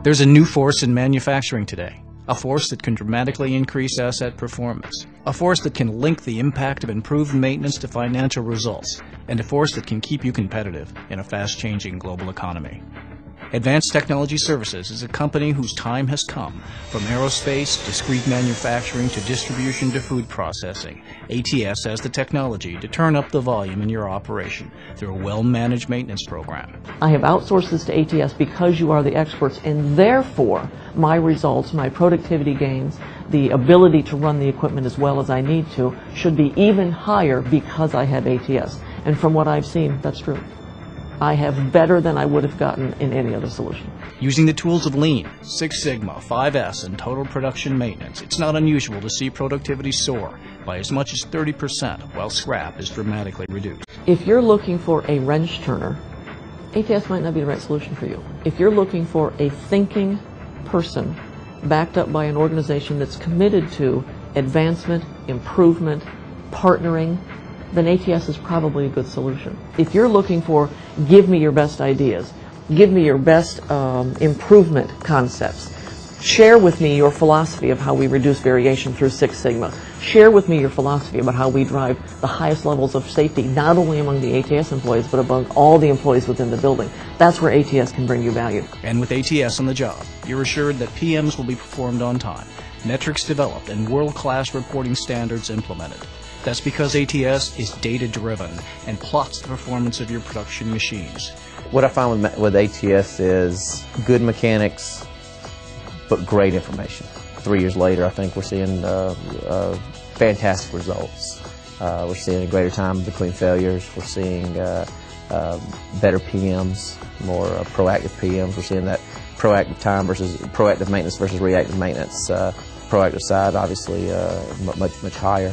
There's a new force in manufacturing today, a force that can dramatically increase asset performance, a force that can link the impact of improved maintenance to financial results, and a force that can keep you competitive in a fast-changing global economy. Advanced Technology Services is a company whose time has come. From aerospace, discrete manufacturing, to distribution to food processing, ATS has the technology to turn up the volume in your operation through a well-managed maintenance program. I have outsourced this to ATS because you are the experts, and therefore my results, my productivity gains, the ability to run the equipment as well as I need to should be even higher because I have ATS. And from what I've seen, that's true. I have better than I would have gotten in any other solution. Using the tools of Lean, Six Sigma, 5S, and total production maintenance, it's not unusual to see productivity soar by as much as 30%, while scrap is dramatically reduced. If you're looking for a wrench turner, ATS might not be the right solution for you. If you're looking for a thinking person backed up by an organization that's committed to advancement, improvement, partnering, then ATS is probably a good solution. If you're looking for, give me your best ideas, give me your best improvement concepts, share with me your philosophy of how we reduce variation through Six Sigma, share with me your philosophy about how we drive the highest levels of safety, not only among the ATS employees, but among all the employees within the building. That's where ATS can bring you value. And with ATS on the job, you're assured that PMs will be performed on time, metrics developed, and world-class reporting standards implemented. That's because ATS is data-driven and plots the performance of your production machines. What I find with ATS is good mechanics, but great information. 3 years later, I think we're seeing fantastic results. We're seeing a greater time between failures. We're seeing better PMs, more proactive PMs. We're seeing that proactive time versus proactive maintenance versus reactive maintenance. Proactive side, obviously, much higher.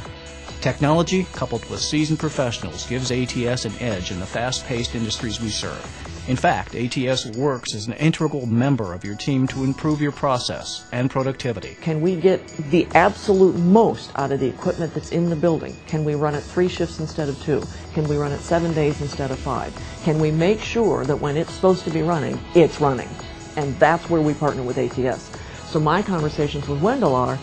Technology, coupled with seasoned professionals, gives ATS an edge in the fast-paced industries we serve. In fact, ATS works as an integral member of your team to improve your process and productivity. Can we get the absolute most out of the equipment that's in the building? Can we run it 3 shifts instead of 2? Can we run it 7 days instead of 5? Can we make sure that when it's supposed to be running, it's running? And that's where we partner with ATS. So my conversations with Wendell are,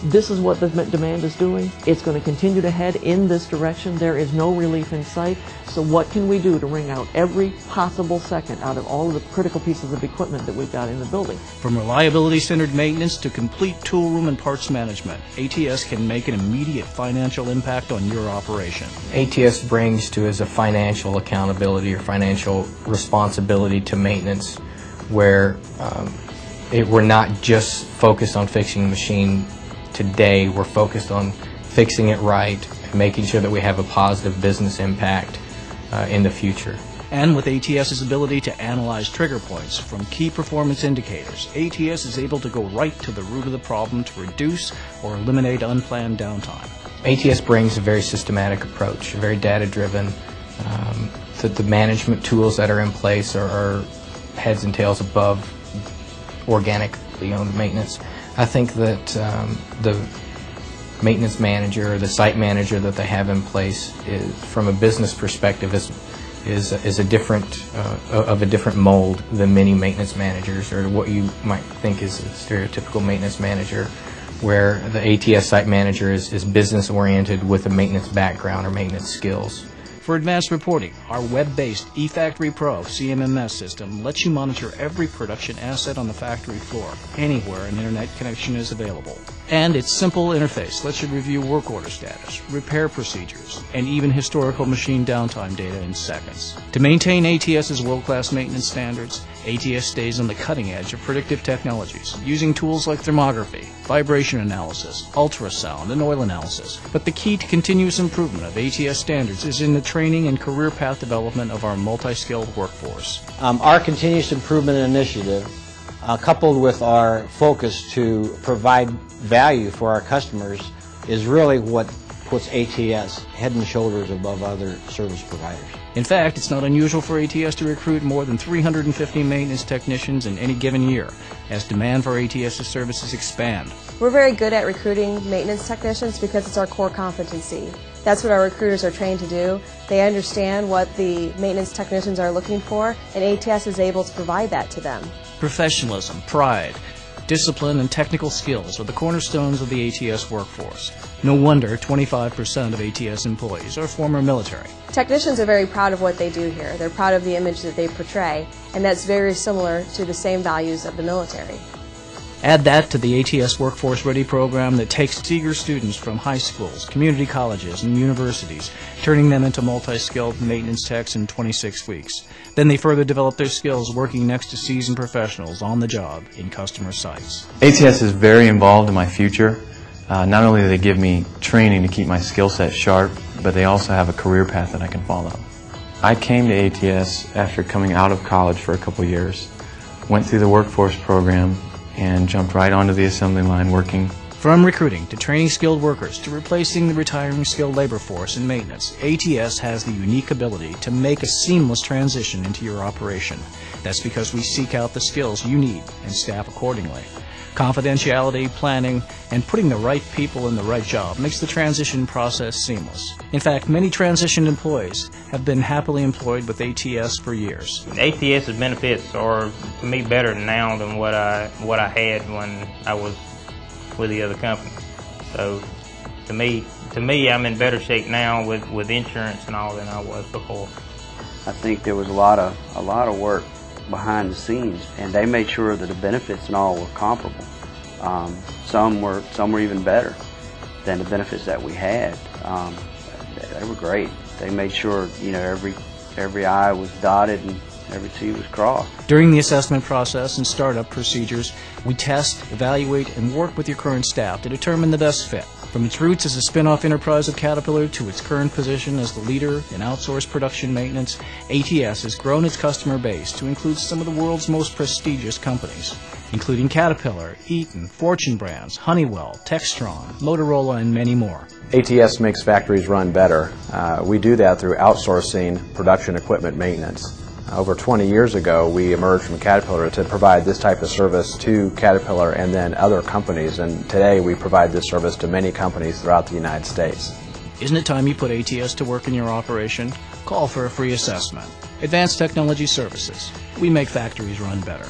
this is what the demand is doing. It's going to continue to head in this direction. There is no relief in sight. So what can we do to wring out every possible second out of all of the critical pieces of equipment that we've got in the building? From reliability-centered maintenance to complete tool room and parts management, ATS can make an immediate financial impact on your operation. ATS brings to us a financial accountability or financial responsibility to maintenance where we're not just focused on fixing the machine today. We're focused on fixing it right and making sure that we have a positive business impact in the future. And with ATS's ability to analyze trigger points from key performance indicators, ATS is able to go right to the root of the problem to reduce or eliminate unplanned downtime. ATS brings a very systematic approach, very data-driven. The management tools that are in place are heads and tails above organically owned maintenance. I think that the maintenance manager or the site manager that they have in place is, from a business perspective, is a different of a different mold than many maintenance managers, or what you might think is a stereotypical maintenance manager, where the ATS site manager is business oriented with a maintenance background or maintenance skills. For advanced reporting, our web-based eFactory Pro CMMS system lets you monitor every production asset on the factory floor, anywhere an internet connection is available. And its simple interface lets you review work order status, repair procedures, and even historical machine downtime data in seconds. To maintain ATS's world-class maintenance standards, ATS stays on the cutting edge of predictive technologies, using tools like thermography, vibration analysis, ultrasound, and oil analysis. But the key to continuous improvement of ATS standards is in the training and career path development of our multi-skilled workforce. Our continuous improvement initiative, coupled with our focus to provide value for our customers, is really what puts ATS head and shoulders above other service providers. In fact, it's not unusual for ATS to recruit more than 350 maintenance technicians in any given year, as demand for ATS's services expand. We're very good at recruiting maintenance technicians because it's our core competency. That's what our recruiters are trained to do. They understand what the maintenance technicians are looking for, and ATS is able to provide that to them. Professionalism, pride, discipline, and technical skills are the cornerstones of the ATS workforce. No wonder 25% of ATS employees are former military. Technicians are very proud of what they do here. They're proud of the image that they portray, and that's very similar to the same values of the military. Add that to the ATS Workforce Ready program that takes eager students from high schools, community colleges, and universities, turning them into multi-skilled maintenance techs in 26 weeks. Then they further develop their skills working next to seasoned professionals on the job in customer sites. ATS is very involved in my future. Not only do they give me training to keep my skill set sharp, but they also have a career path that I can follow. I came to ATS after coming out of college for a couple years, went through the workforce program, and jumped right onto the assembly line working. From recruiting to training skilled workers to replacing the retiring skilled labor force in maintenance, ATS has the unique ability to make a seamless transition into your operation. That's because we seek out the skills you need and staff accordingly. Confidentiality, planning, and putting the right people in the right job makes the transition process seamless. In fact, many transitioned employees have been happily employed with ATS for years. ATS's benefits are, to me, better now than what I had when I was with the other company. So, to me, I'm in better shape now with insurance and all than I was before. I think there was a lot of work behind the scenes, and they made sure that the benefits and all were comparable. Some were even better than the benefits that we had. They were great. They made sure, you know, every I was dotted and every T was crossed. During the assessment process and startup procedures, we test, evaluate, and work with your current staff to determine the best fit. From its roots as a spin-off enterprise of Caterpillar to its current position as the leader in outsourced production maintenance, ATS has grown its customer base to include some of the world's most prestigious companies, including Caterpillar, Eaton, Fortune Brands, Honeywell, Textron, Motorola, and many more. ATS makes factories run better. We do that through outsourcing production equipment maintenance. Over 20 years ago, we emerged from Caterpillar to provide this type of service to Caterpillar and then other companies, and today we provide this service to many companies throughout the United States. Isn't it time you put ATS to work in your operation? Call for a free assessment. Advanced Technology Services. We make factories run better.